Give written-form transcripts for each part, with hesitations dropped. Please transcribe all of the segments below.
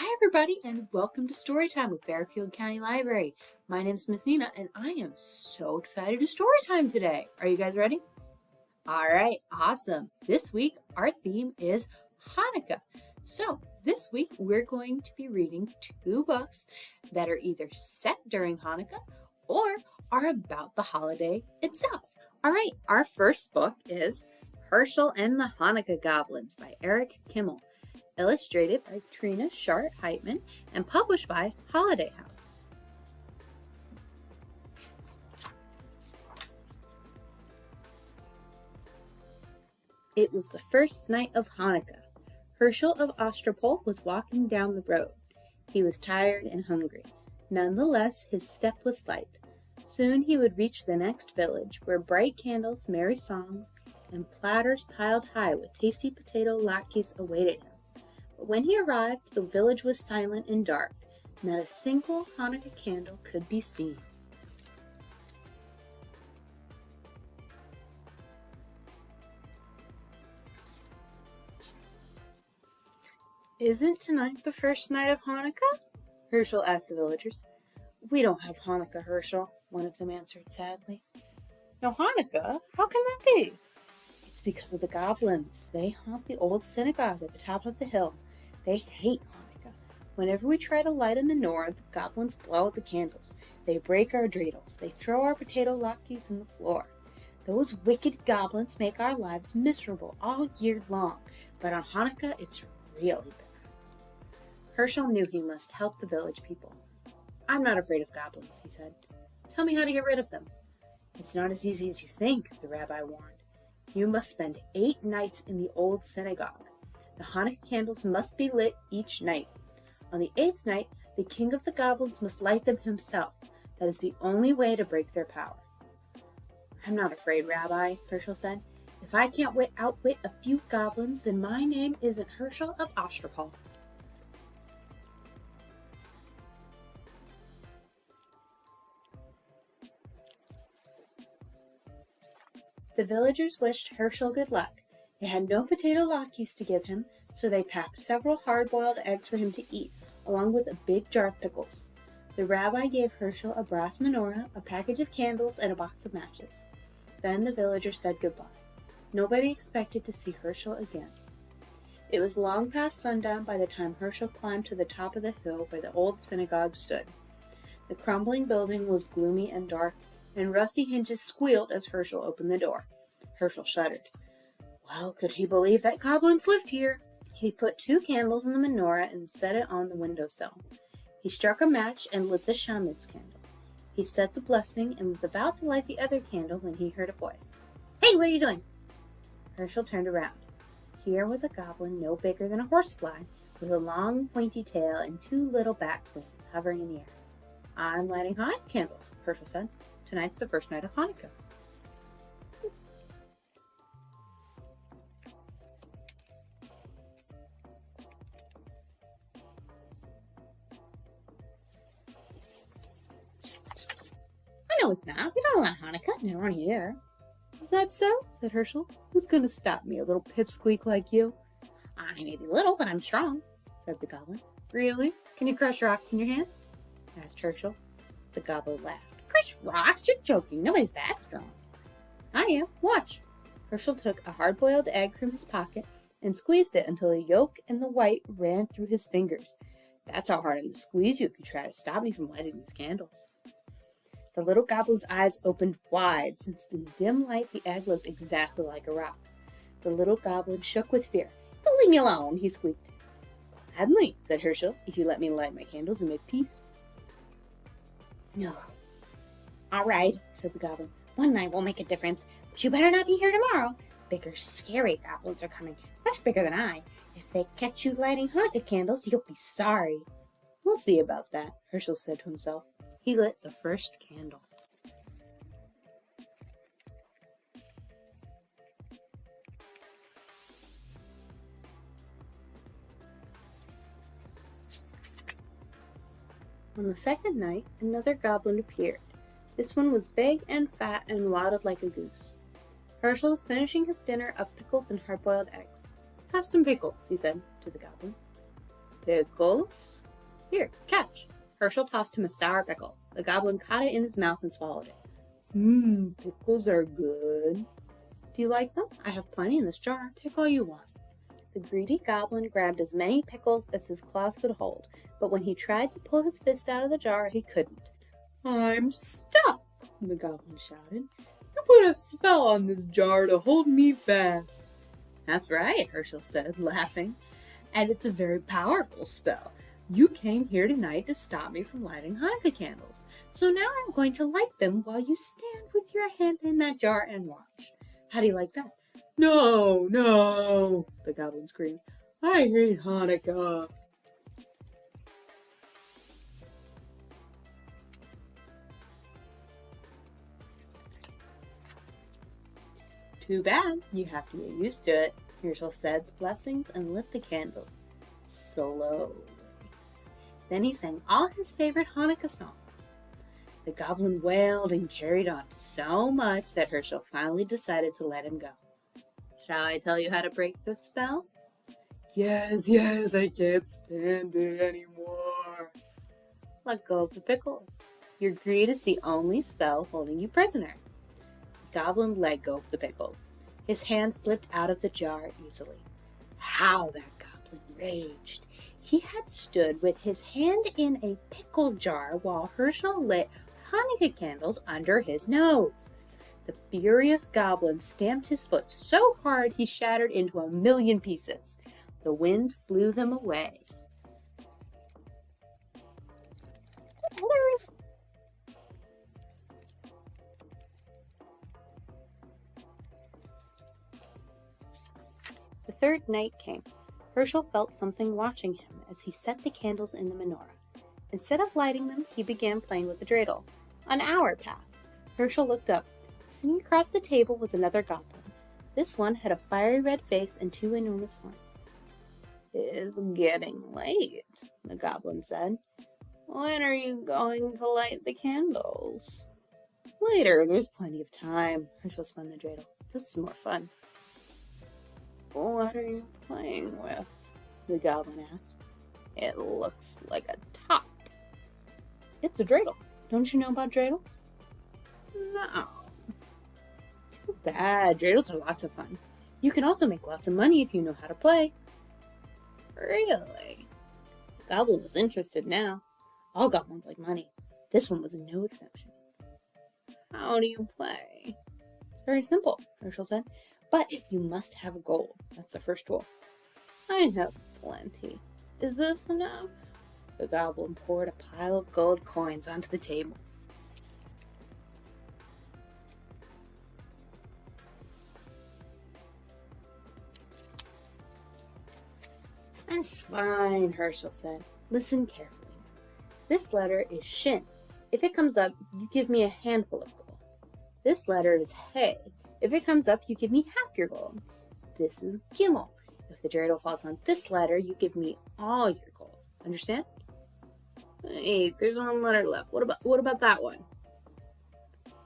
Hi everybody and welcome to Storytime with Fairfield County Library. My name is Miss Nina and I am so excited to Storytime today. Are you guys ready? Alright, awesome. This week our theme is Hanukkah. So this week we're going to be reading two books that are either set during Hanukkah or are about the holiday itself. Alright, our first book is Hershel and the Hanukkah Goblins by Eric Kimmel. Illustrated by Trina Schart Hyman and published by Holiday House. It was the first night of Hanukkah. Hershel of Ostropol was walking down the road. He was tired and hungry. Nonetheless, his step was light. Soon he would reach the next village, where bright candles, merry songs, and platters piled high with tasty potato latkes awaited him. But when he arrived, the village was silent and dark. Not a single Hanukkah candle could be seen. Isn't tonight the first night of Hanukkah? Hershel asked the villagers. We don't have Hanukkah, Hershel, one of them answered sadly. No Hanukkah? How can that be? It's because of the goblins. They haunt the old synagogue at the top of the hill. They hate Hanukkah. Whenever we try to light a menorah, the goblins blow out the candles. They break our dreidels. They throw our potato latkes in the floor. Those wicked goblins make our lives miserable all year long, but on Hanukkah it's really bad. Hershel knew he must help the village people. I'm not afraid of goblins, he said. Tell me how to get rid of them. It's not as easy as you think, the rabbi warned. You must spend 8 nights in the old synagogue. The Hanukkah candles must be lit each night. On the 8th night, the king of the goblins must light them himself. That is the only way to break their power. I'm not afraid, Rabbi, Hershel said. If I can't outwit a few goblins, then my name isn't Hershel of Ostropol. The villagers wished Hershel good luck. They had no potato latkes to give him, so they packed several hard-boiled eggs for him to eat, along with a big jar of pickles. The rabbi gave Hershel a brass menorah, a package of candles, and a box of matches. Then the villagers said goodbye. Nobody expected to see Hershel again. It was long past sundown by the time Hershel climbed to the top of the hill where the old synagogue stood. The crumbling building was gloomy and dark, and rusty hinges squealed as Hershel opened the door. Hershel shuddered. Well, could he believe that goblins lived here? He put 2 candles in the menorah and set it on the windowsill. He struck a match and lit the shaman's candle. He said the blessing and was about to light the other candle when he heard a voice. Hey, what are you doing? Hershel turned around. Here was a goblin no bigger than a horsefly, with a long pointy tail and 2 little bat's wings hovering in the air. I'm lighting Hanukkah candles, Hershel said. Tonight's the first night of Hanukkah. No, it's not. We don't allow Hanukkah around here. Is that so? Said Hershel. Who's going to stop me, a little pipsqueak like you? I may be little, but I'm strong, said the goblin. Really? Can you crush rocks in your hand? Asked Hershel. The goblin laughed. Crush rocks? You're joking. Nobody's that strong. I am. Watch. Hershel took a hard-boiled egg from his pocket and squeezed it until the yolk and the white ran through his fingers. That's how hard I'm going to squeeze you if you try to stop me from lighting these candles. The little goblin's eyes opened wide, since in the dim light the egg looked exactly like a rock. The little goblin shook with fear. Don't leave me alone, he squeaked. Gladly, said Hershel, if you let me light my candles and make peace. No. All right, said the goblin. One night won't make a difference, but you better not be here tomorrow. Bigger, scary goblins are coming, much bigger than I. If they catch you lighting Hanukkah candles, you'll be sorry. We'll see about that, Hershel said to himself. He lit the first candle. On the second night, another goblin appeared. This one was big and fat and waddled like a goose. Hershel was finishing his dinner of pickles and hard-boiled eggs. Have some pickles, he said to the goblin. Pickles? Here, catch. Hershel tossed him a sour pickle. The goblin caught it in his mouth and swallowed it. Pickles are good. Do you like them? I have plenty in this jar. Take all you want. The greedy goblin grabbed as many pickles as his claws could hold, but when he tried to pull his fist out of the jar, he couldn't. I'm stuck, the goblin shouted. You put a spell on this jar to hold me fast. That's right, Hershel said, laughing. And it's a very powerful spell. You came here tonight to stop me from lighting Hanukkah candles. So now I'm going to light them while you stand with your hand in that jar and watch. How do you like that? No, the goblin screamed. I hate Hanukkah. Too bad. You have to get used to it, Hershel said the blessings and lit the candles slowly. Then he sang all his favorite Hanukkah songs. The goblin wailed and carried on so much that Hershel finally decided to let him go. Shall I tell you how to break the spell? Yes, I can't stand it anymore. Let go of the pickles. Your greed is the only spell holding you prisoner. The goblin let go of the pickles. His hand slipped out of the jar easily. How that goblin raged. He had stood with his hand in a pickle jar while Hershel lit Hanukkah candles under his nose. The furious goblin stamped his foot so hard he shattered into 1,000,000 pieces. The wind blew them away. The third night came. Hershel felt something watching him as he set the candles in the menorah. Instead of lighting them, he began playing with the dreidel. An hour passed. Hershel looked up. Sitting across the table was another goblin. This one had a fiery red face and 2 enormous horns. It's getting late, the goblin said. When are you going to light the candles? Later, there's plenty of time, Hershel spun the dreidel. This is more fun. What are you playing with? The goblin asked. It looks like a top. It's a dreidel. Don't you know about dreidels? No. Too bad. Dreidels are lots of fun. You can also make lots of money if you know how to play. Really? The goblin was interested now. All goblins like money. This one was no exception. How do you play? It's very simple, Hershel said. But you must have gold. That's the first rule. I have plenty. Is this enough? The goblin poured a pile of gold coins onto the table. That's fine, Hershel said. Listen carefully. This letter is shin. If it comes up, you give me a handful of gold. This letter is hey. If it comes up, you give me half your gold. This is Kimmel. If the dreidel falls on this letter, you give me all your gold. Understand? Hey, there's one letter left. What about that one?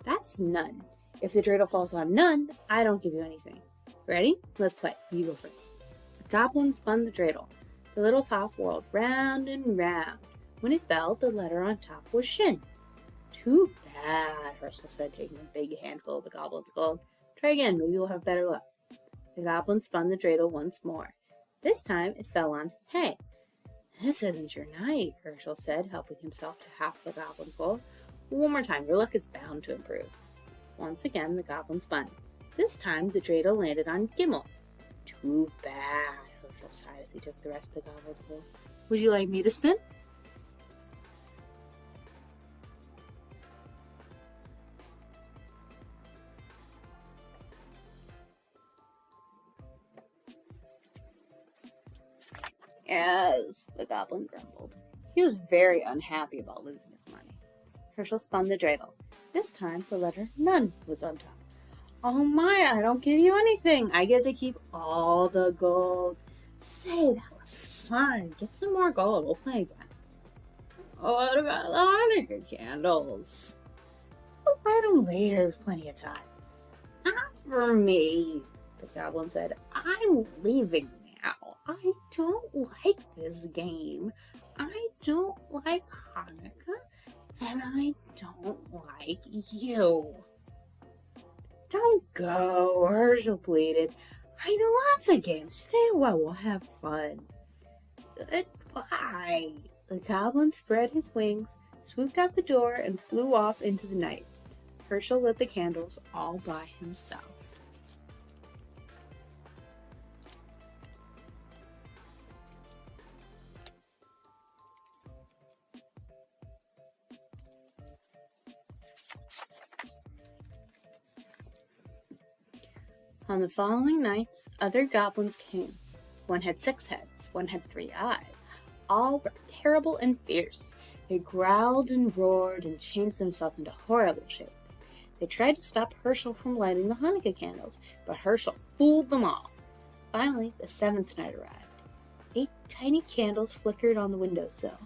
That's none. If the dreidel falls on none, I don't give you anything. Ready? Let's play. You go first. The goblin spun the dreidel. The little top whirled round and round. When it fell, the letter on top was shin. Too bad, Hershel said, taking a big handful of the goblin's gold. Try again, maybe we'll have better luck. The goblin spun the dreidel once more. This time it fell on hay. This isn't your night, Hershel said, helping himself to half the goblin's gold. One more time, your luck is bound to improve. Once again, the goblin spun. This time the dreidel landed on Kimmel. Too bad, Hershel sighed as he took the rest of the goblin's gold. Would you like me to spin? Yes, the goblin grumbled. He was very unhappy about losing his money. Hershel spun the dreidel. This time, the letter none was on top. Oh my, I don't give you anything. I get to keep all the gold. Say, that was fun. Get some more gold. We'll play again. What about the Hanukkah candles? We'll light them later. There's plenty of time. Not for me, the goblin said. I'm leaving now. I don't like this game. I don't like Hanukkah, and I don't like you. Don't go, Hershel pleaded. I know lots of games. Stay a while, we'll have fun. Goodbye. The goblin spread his wings, swooped out the door, and flew off into the night. Hershel lit the candles all by himself. On the following nights, other goblins came. One had 6 heads, one had 3 eyes. All were terrible and fierce. They growled and roared and changed themselves into horrible shapes. They tried to stop Hershel from lighting the Hanukkah candles, but Hershel fooled them all. Finally, the 7th night arrived. 8 tiny candles flickered on the windowsill.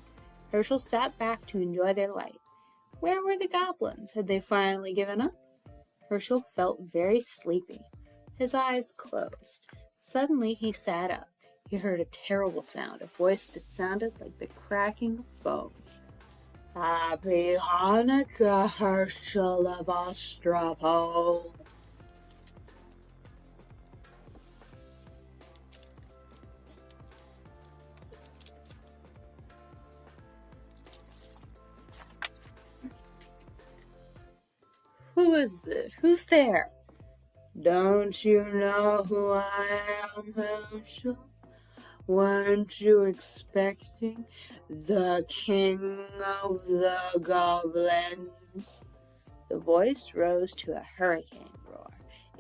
Hershel sat back to enjoy their light. Where were the goblins? Had they finally given up? Hershel felt very sleepy. His eyes closed. Suddenly he sat up. He heard a terrible sound, a voice that sounded like the cracking of bones. Happy Hanukkah, Hershel of Ostropo. Who is it? Who's there? Don't you know who I am, Hershel? Weren't you expecting the king of the goblins? The voice rose to a hurricane roar.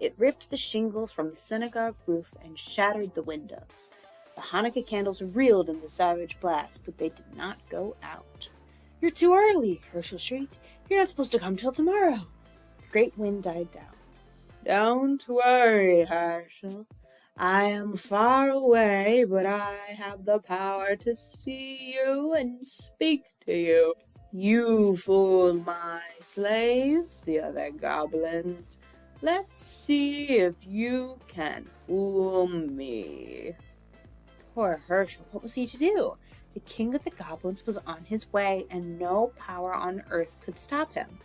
It ripped the shingles from the synagogue roof and shattered the windows. The Hanukkah candles reeled in the savage blast, but they did not go out. You're too early, Hershel shrieked. You're not supposed to come till tomorrow. The great wind died down. Don't worry, Hershel. I am far away, but I have the power to see you and speak to you. You fooled my slaves, the other goblins. Let's see if you can fool me. Poor Hershel, what was he to do? The king of the goblins was on his way, and no power on earth could stop him.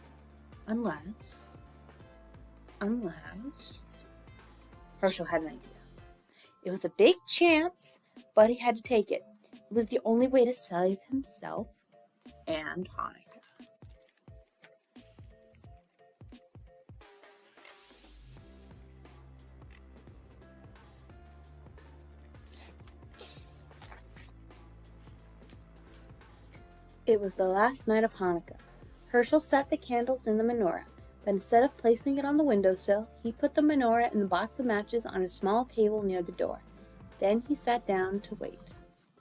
Unless... Hershel had an idea. It was a big chance, but he had to take it. It was the only way to save himself and Hanukkah. It was the last night of Hanukkah. Hershel set the candles in the menorah, but instead of placing it on the windowsill, he put the menorah and the box of matches on a small table near the door. Then he sat down to wait.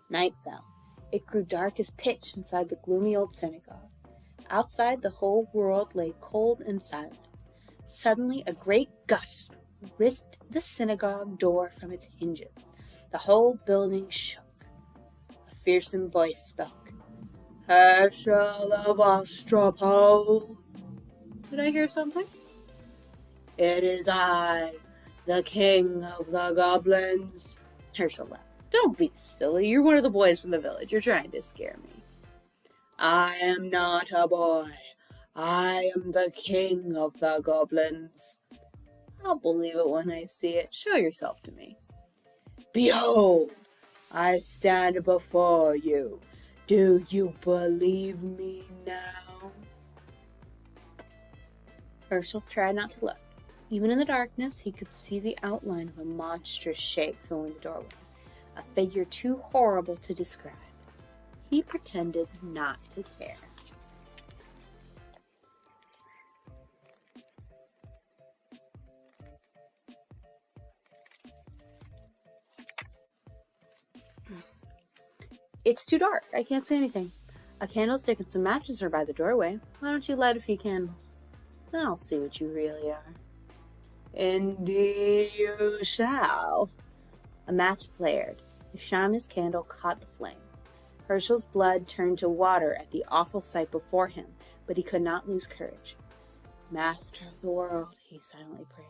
Night fell. It grew dark as pitch inside the gloomy old synagogue. Outside, the whole world lay cold and silent. Suddenly, a great gust ripped the synagogue door from its hinges. The whole building shook. A fearsome voice spoke. Hershel of Ostropo. Did I hear something? It is I, the king of the goblins. Hershel laughed. Don't be silly. You're one of the boys from the village. You're trying to scare me. I am not a boy. I am the king of the goblins. I'll believe it when I see it. Show yourself to me. Behold, I stand before you. Do you believe me now? Hershel tried not to look. Even in the darkness, he could see the outline of a monstrous shape filling the doorway, a figure too horrible to describe. He pretended not to care. It's too dark. I can't see anything. A candlestick and some matches are by the doorway. Why don't you light a few candles? Then I'll see what you really are. Indeed you shall. A match flared. The shaman's candle caught the flame. Hershel's blood turned to water at the awful sight before him, but he could not lose courage. Master of the world, he silently prayed,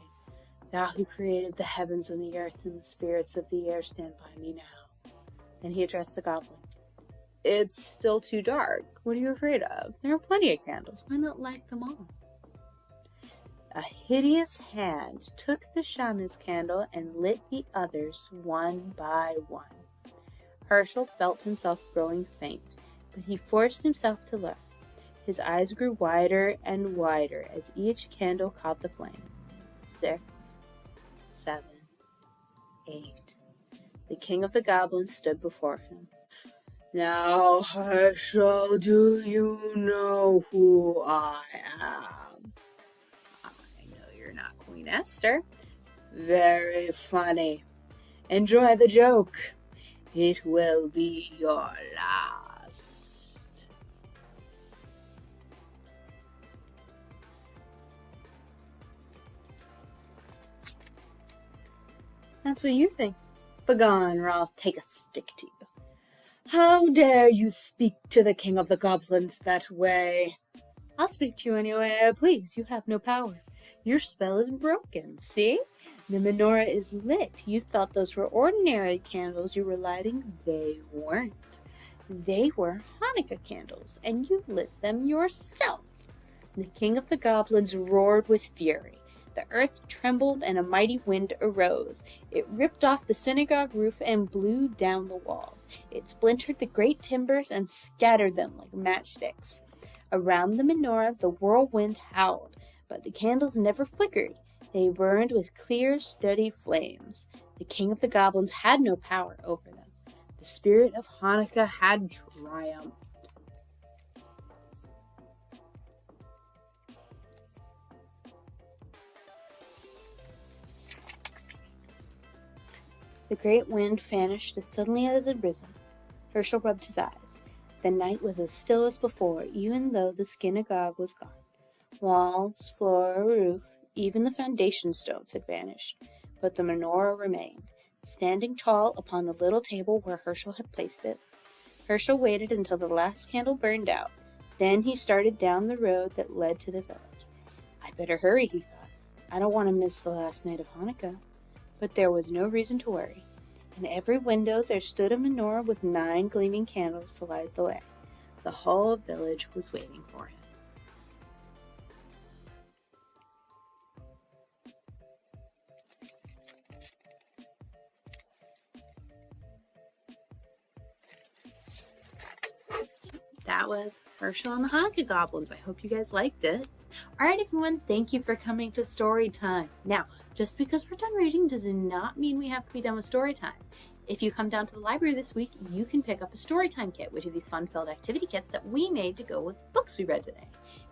thou who created the heavens and the earth and the spirits of the air, stand by me now. Then he addressed the goblin. It's still too dark. What are you afraid of? There are plenty of candles. Why not light them all? A hideous hand took the shaman's candle and lit the others one by one. Hershel felt himself growing faint, but he forced himself to look. His eyes grew wider and wider as each candle caught the flame. 6, 7, 8. The king of the goblins stood before him. Now, Hershel, do you know who I am? I know you're not Queen Esther. Very funny. Enjoy the joke. It will be your last. That's what you think. Begone, or I'll take a stick to you. How dare you speak to the king of the goblins that way? I'll speak to you any way I please. You have no power. Your spell is broken, see? The menorah is lit. You thought those were ordinary candles you were lighting. They weren't. They were Hanukkah candles, and you lit them yourself. The king of the goblins roared with fury. The earth trembled and a mighty wind arose. It ripped off the synagogue roof and blew down the walls. It splintered the great timbers and scattered them like matchsticks. Around the menorah the whirlwind howled, but the candles never flickered. They burned with clear, steady flames. The king of the goblins had no power over them. The spirit of Hanukkah had triumphed. The great wind vanished as suddenly as it had risen. Hershel rubbed his eyes. The night was as still as before, even though the synagogue was gone. Walls, floor, roof, even the foundation stones had vanished, but the menorah remained, standing tall upon the little table where Hershel had placed it. Hershel waited until the last candle burned out. Then he started down the road that led to the village. I'd better hurry, he thought. I don't want to miss the last night of Hanukkah. But there was no reason to worry. In every window there stood a menorah with 9 gleaming candles to light the way. The whole village was waiting for him. That was Hershel and the Hanukkah Goblins. I hope you guys liked it. Alright everyone, thank you for coming to story time. Now, just because we're done reading does not mean we have to be done with story time. If you come down to the library this week, you can pick up a Storytime kit, which are these fun-filled activity kits that we made to go with the books we read today.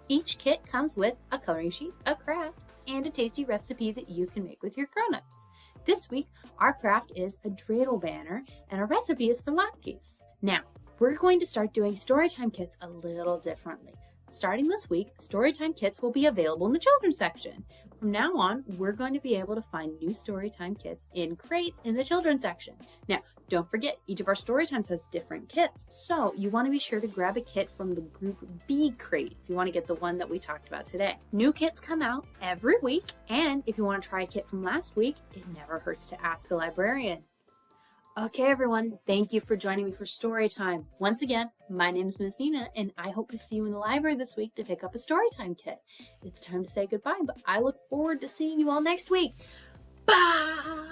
Each kit comes with a coloring sheet, a craft, and a tasty recipe that you can make with your grown-ups. This week, our craft is a dreidel banner, and our recipe is for latkes. Now, we're going to start doing Storytime kits a little differently. Starting this week, Storytime kits will be available in the children's section. From now on, we're going to be able to find new Storytime kits in crates in the children's section. Now, don't forget, each of our Storytimes has different kits, so you want to be sure to grab a kit from the Group B crate if you want to get the one that we talked about today. New kits come out every week, and if you want to try a kit from last week, it never hurts to ask a librarian. Okay, everyone, thank you for joining me for Storytime. Once again, my name is Miss Nina, and I hope to see you in the library this week to pick up a Storytime kit. It's time to say goodbye, but I look forward to seeing you all next week. Bye!